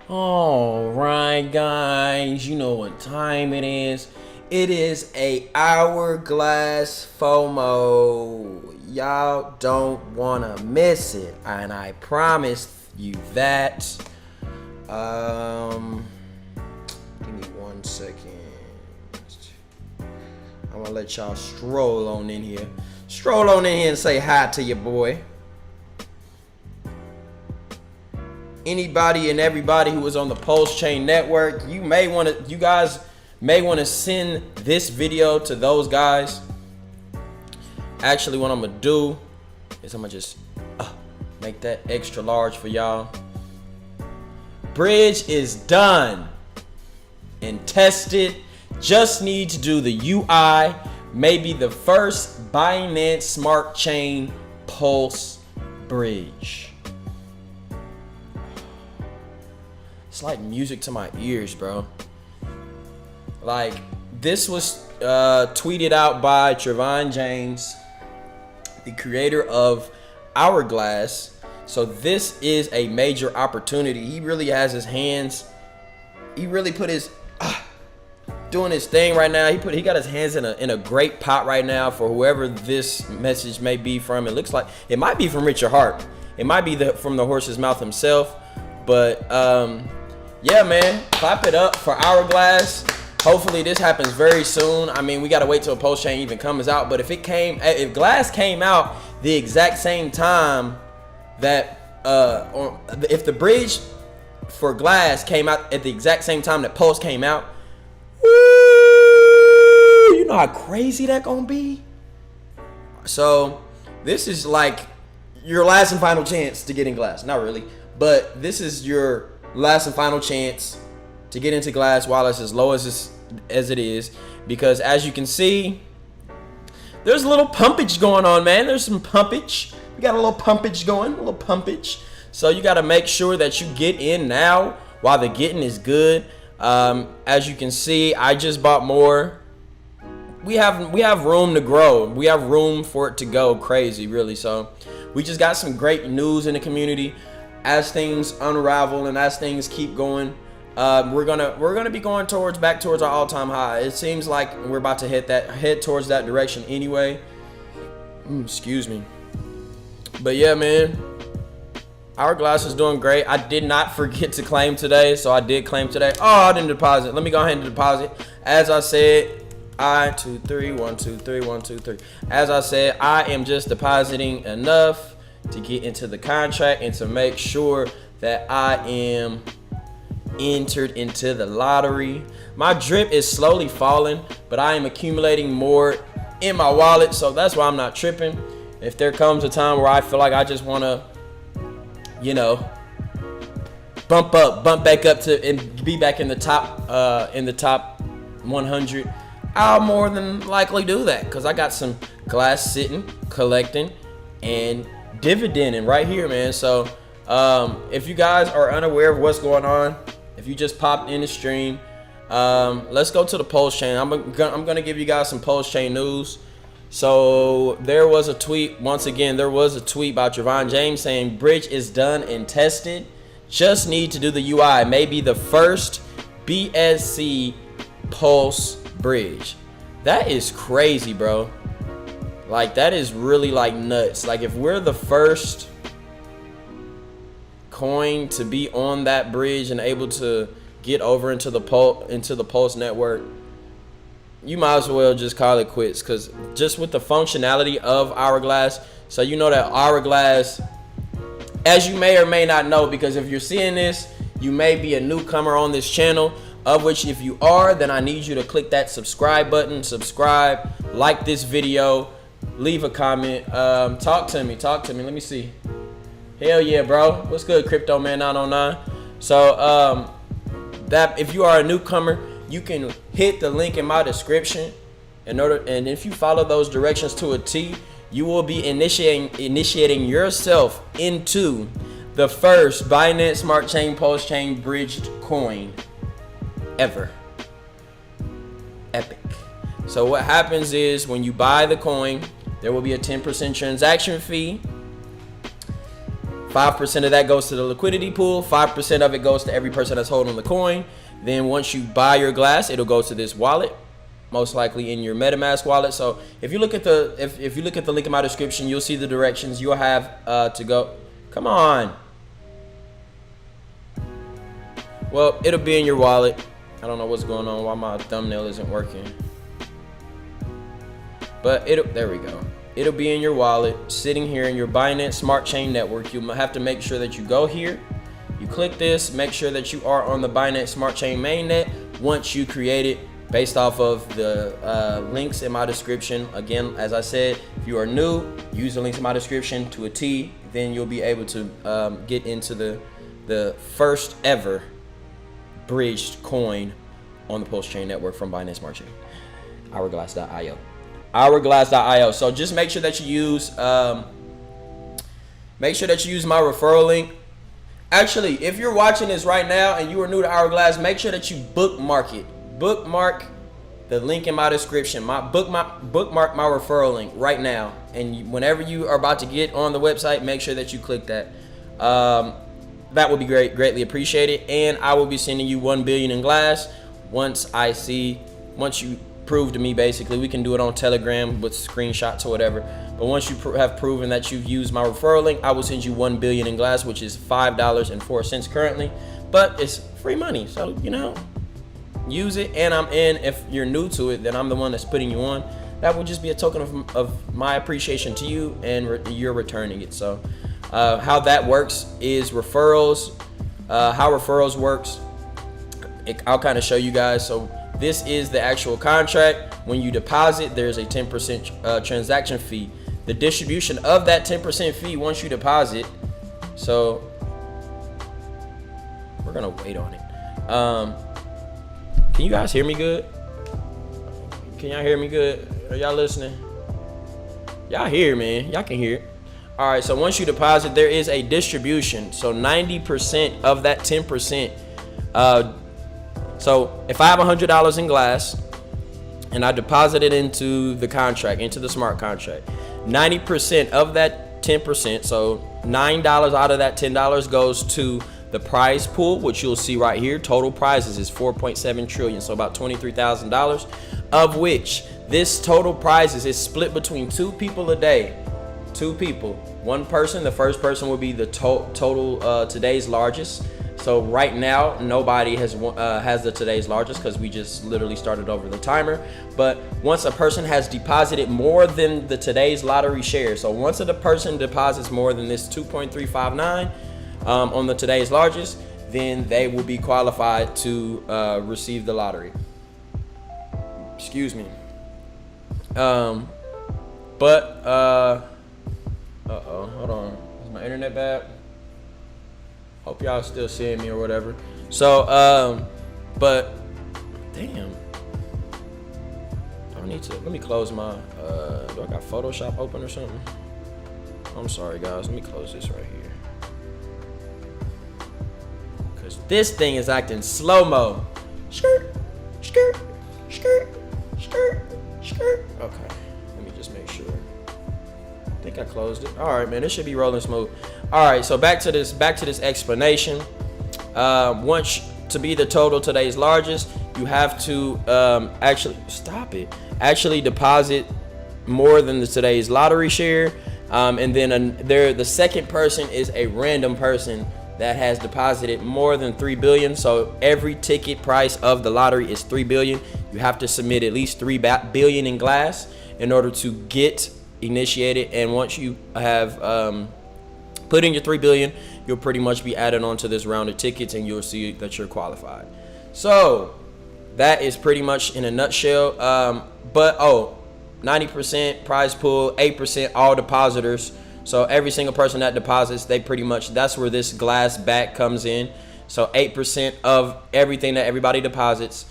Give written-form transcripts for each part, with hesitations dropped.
All right, guys, you know what time it is. It is a hourglass FOMO. Y'all don't want to miss it, and I promise you that. Give me 1 second. I'm gonna let y'all stroll on in here. Stroll on in here and say hi to your boy. Anybody and everybody who is on the Pulsechain network, you guys may want to send this video to those guys. Actually, what I'm gonna do is I'm gonna just make that extra large for y'all. Bridge is done and tested. Just need to do the UI. Maybe the first Binance Smart Chain Pulse bridge. It's like music to my ears, bro. Like, this was tweeted out by Trevon James, the creator of Hourglass. So this is a major opportunity. He really has his hands. He really put his doing his thing right now. He got his hands in a great pot right now for whoever this message may be from. It looks like it might be from Richard Hart. It might be from the horse's mouth himself. But yeah, man, clap it up for Hourglass. Hopefully this happens very soon. I mean, we gotta wait till Pulsechain even comes out. But if Glass came out the exact same time that, or if the bridge for Glass came out at the exact same time that Pulse came out, woo, you know how crazy that gonna be. So this is like your last and final chance to get in Glass. Not really, but this is your last and final chance to get into Glass while it's as low as it is, because as you can see, there's a little pumpage going on, man. There's some pumpage. We got a little pumpage going, a little pumpage. So you got to make sure that you get in now while the getting is good. As you can see, I just bought more. We have room to grow. We have room for it to go crazy, really. So we just got some great news in the community. As things unravel and as things keep going, we're gonna be going back towards our all-time high. It seems like we're about to head towards that direction anyway. Excuse me. But yeah, man, Hourglass is doing great. I did not forget to claim today, so I did claim today. Oh, I didn't deposit. Let me go ahead and deposit. As I said, 1 2 3 1 2 3 1 2 3. As I said, I am just depositing enough to get into the contract and to make sure that I am entered into the lottery. My drip is slowly falling, but I am accumulating more in my wallet, so that's why I'm not tripping. If there comes a time where I feel like I just want to, you know, bump back up to and be back in the top 100, I'll more than likely do that, because I got some Glass sitting, collecting, and dividending right here, man. So if you guys are unaware of what's going on, if you just popped in the stream, let's go to the Pulsechain. I'm gonna give you guys some Pulsechain news. So there was a tweet, once again, there was a tweet by Trevon James saying bridge is done and tested, just need to do the UI, maybe the first BSC Pulse bridge. That is crazy, bro. Like, that is really like nuts. Like, if we're the first coin to be on that bridge and able to get over into the Pulse network, you might as well just call it quits, because just with the functionality of Hourglass, so you know that Hourglass, as you may or may not know, because if you're seeing this, you may be a newcomer on this channel, of which if you are, then I need you to click that subscribe button, subscribe, like this video, leave a comment, talk to me, let me see. Hell yeah, bro. What's good, Crypto Man 909? So that if you are a newcomer, you can hit the link in my description, and if you follow those directions to a T, you will be initiating yourself into the first Binance Smart Chain Pulsechain bridged coin ever. Epic. So what happens is, when you buy the coin, there will be a 10% transaction fee. 5% of that goes to the liquidity pool. 5% of it goes to every person that's holding the coin. Then once you buy your glass, it'll go to this wallet, most likely in your MetaMask wallet. So if you look at the if you look at the link in my description, you'll see the directions you'll have to go. Come on. Well, it'll be in your wallet. I don't know what's going on, why my thumbnail isn't working. But there we go. It'll be in your wallet, sitting here in your Binance Smart Chain network. You'll have to make sure that you go here, you click this, make sure that you are on the Binance Smart Chain mainnet. Once you create it, based off of the links in my description. Again, as I said, if you are new, use the links in my description to a T. Then you'll be able to get into the first ever bridged coin on the Pulsechain network from Binance Smart Chain, our.glass.io. our.glass.io. So just make sure that you use my referral link. Actually, if you're watching this right now and you are new to Hourglass, make sure that you bookmark it. Bookmark the link in my description. Bookmark my referral link right now. And whenever you are about to get on the website, make sure that you click that. That would be greatly appreciated. And I will be sending you 1 billion in glass once you prove to me, basically. We can do it on Telegram with screenshots or whatever. But once you have proven that you've used my referral link, I will send you 1 billion in glass, which is $5.04 currently. But it's free money, so use it. And I'm in. If you're new to it, then I'm the one that's putting you on. That will just be a token of my appreciation to you, and you're returning it. So how that works is referrals. How referrals works, I'll kind of show you guys. So this is the actual contract. When you deposit, there's a 10% transaction fee. The distribution of that 10% fee once you deposit. So we're gonna wait on it. Can you guys hear me good? Can y'all hear me good? Are y'all listening? Y'all hear, man. Y'all can hear. All right, so once you deposit, there is a distribution. So 90% of that 10%. So if I have $100 in glass and I deposit it into the contract, into the smart contract, 90% of that 10%, so $9 out of that $10 goes to the prize pool, which you'll see right here. Total prizes is 4.7 trillion, so about $23,000, of which this total prizes is split between 2 people a day. 2 people. One person, the first person will be the total today's largest. So right now, nobody has the today's largest because we just literally started over the timer. But once a person has deposited more than the today's lottery share, so once a person deposits more than this 2.359 on the today's largest, then they will be qualified to receive the lottery. Excuse me. Uh-oh, hold on. Is my internet bad? Hope y'all still seeing me or whatever. So, but damn. I need to, let me close my, do I got Photoshop open or something? I'm sorry guys, let me close this right here. Cause this thing is acting slow-mo. Skirt, skirt, skirt, skirt, skirt. Okay, let me just make sure. I think I closed it. All right, man, this should be rolling smooth. All right, so back to this explanation. Once to be the total today's largest, you have to actually deposit more than the today's lottery share, and then the second person is a random person that has deposited more than 3 billion. So every ticket price of the lottery is 3 billion. You have to submit at least 3 billion in glass in order to get initiated. And once you have put in your 3 billion, you'll pretty much be added on to this round of tickets, and you'll see that you're qualified. So that is pretty much in a nutshell. But 90% prize pool, 8% all depositors. So every single person that deposits, they pretty much, that's where this glass back comes in. So 8% of everything that everybody deposits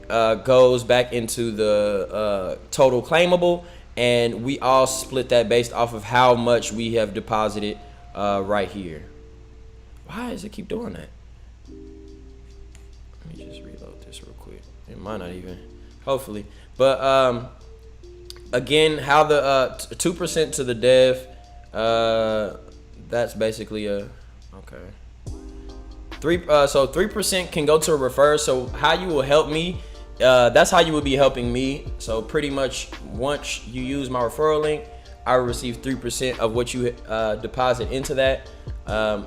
goes back into the total claimable, and we all split that based off of how much we have deposited right here. Why does it keep doing that? Let me just reload this real quick. It might not even, hopefully. But again, how the 2% to the dev, the that's basically a okay. So 3% can go to a refer. So how you will help me, that's how you will be helping me. So pretty much once you use my referral link, I will receive 3% of what you deposit into that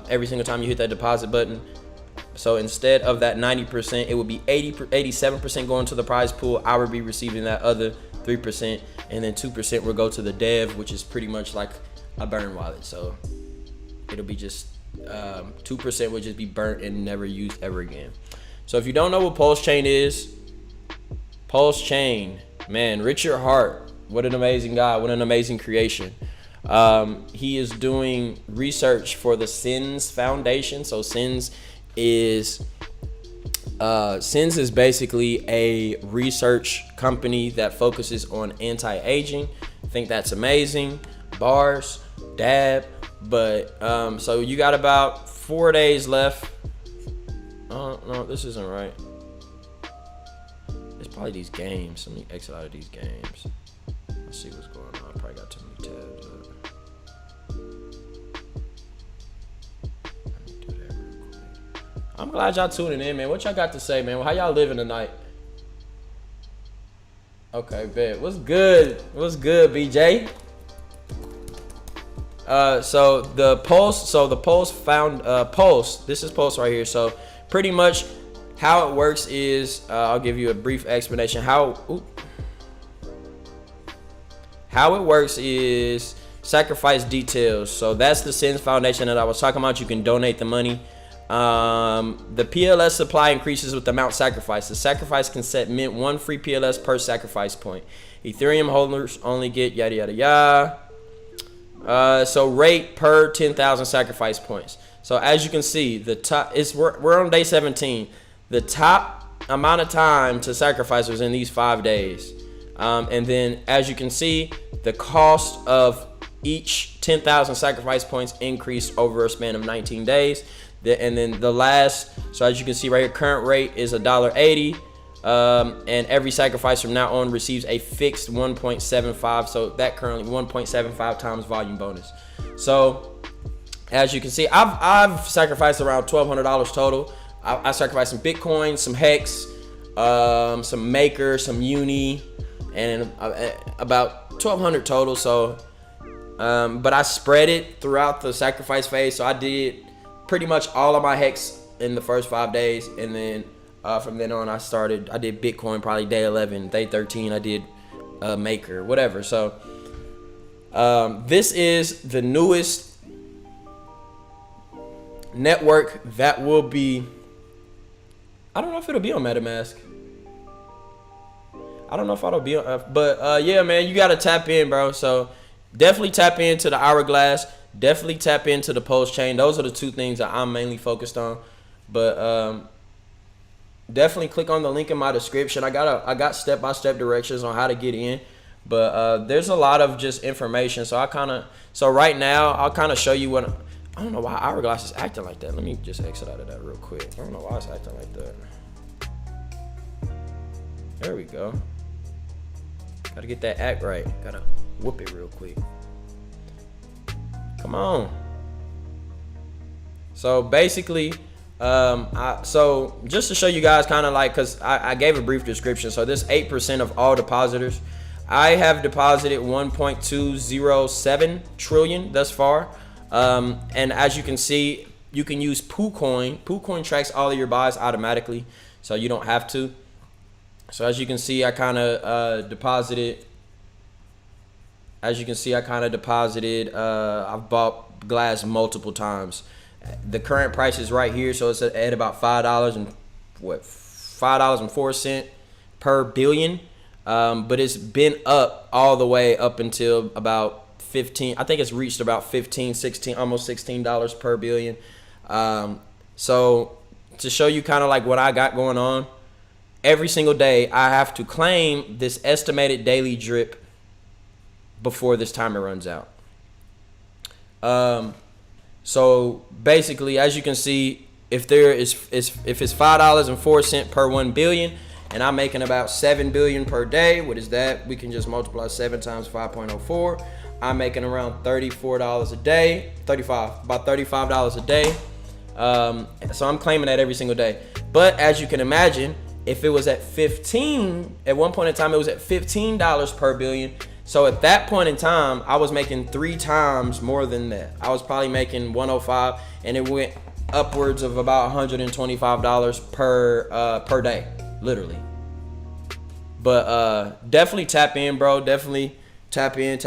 every single time you hit that deposit button. So instead of that 90%, it would be 87% going to the prize pool. I would be receiving that other 3%, and then 2% will go to the dev, which is pretty much like a burn wallet. So it'll be just 2% would just be burnt and never used ever again. So if you don't know what Pulsechain is, Pulsechain, man, Richard Hart, what an amazing guy, what an amazing creation. He is doing research for the SINS Foundation. So SINS is basically a research company that focuses on anti-aging. I think that's amazing. Bars, dab. But so you got about 4 days left. Oh no, this isn't right. It's probably these games. Let me exit out of these games. Let's see what's going on. I probably got too many tabs up. Let me do that real quick. I'm glad y'all tuning in, man. What y'all got to say, man? How y'all living tonight? Okay, bet. What's good? What's good, BJ? So the Pulse found Pulse. This is Pulse right here. So pretty much how it works is I'll give you a brief explanation. How it works is sacrifice details. So that's the SINS Foundation that I was talking about. You can donate the money. The PLS supply increases with the amount sacrificed. The sacrifice can set mint 1 free PLS per sacrifice point. Ethereum holders only get yada yada yada. So rate per 10,000 sacrifice points. So as you can see, the top is we're on day 17. The top amount of time to sacrifice was in these 5 days. And then as you can see, the cost of each 10,000 sacrifice points increased over a span of 19 days. And then the last, so as you can see right here, current rate is $1.80. And every sacrifice from now on receives a fixed 1.75. So that currently 1.75 times volume bonus. So as you can see, I've sacrificed around $1,200 total. I sacrificed some Bitcoin, some Hex, some Maker, some Uni, and about 1,200 total. So, but I spread it throughout the sacrifice phase. So I did pretty much all of my Hex in the first 5 days, and then from then on, I did Bitcoin probably day 11, day 13, I did Maker, whatever. So this is the newest network that will be, I don't know if it'll be on MetaMask. I don't know if it'll be on, but yeah, man, you got to tap in, bro. So definitely tap into the Hourglass. Definitely tap into the Pulsechain. Those are the two things that I'm mainly focused on. But definitely click on the link in my description. I got step-by-step directions on how to get in, but there's a lot of just information. So right now I'll kind of show you what. I don't know why Hourglass is acting like that. Let me just exit out of that real quick. I don't know why it's acting like that. There we go. Gotta get that act right. Gotta whoop it real quick. Come on. So basically, so just to show you guys kind of like, because I gave a brief description. So this 8% of all depositors, I have deposited 1.207 trillion thus far. And as you can see, you can use Pulsechain. Pulsechain tracks all of your buys automatically, so you don't have to. So as you can see, I kind of deposited. As you can see, I've bought Glass multiple times. The current price is right here, so it's at about $5.04 per billion. But it's been up all the way up until about 15. I think it's reached about 15, 16, almost $16 per billion. So to show you kind of like what I got going on, every single day I have to claim this estimated daily drip before this timer runs out. So basically, as you can see, if it's $5.04 per 1 billion, and I'm making about 7 billion per day, what is that? We can just multiply 7 times 5.04. I'm making around $34 a day, about $35 a day. So I'm claiming that every single day. But as you can imagine, if it was at 15, at one point in time, it was at $15 per billion. So at that point in time, I was making 3 times more than that. I was probably making 105, and it went upwards of about $125 per day, literally. But definitely tap in, bro. Definitely tap in.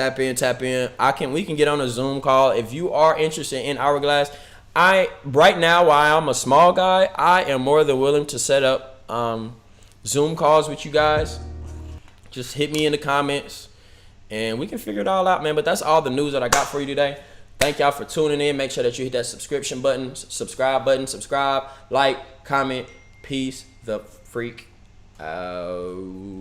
We can get on a Zoom call if you are interested in Hourglass. Right now, while I'm a small guy, I am more than willing to set up Zoom calls with you guys. Just hit me in the comments and we can figure it all out, man. But that's all the news that I got for you today. Thank y'all for tuning in. Make sure that you hit that subscription button, subscribe, like, comment. Peace the freak out.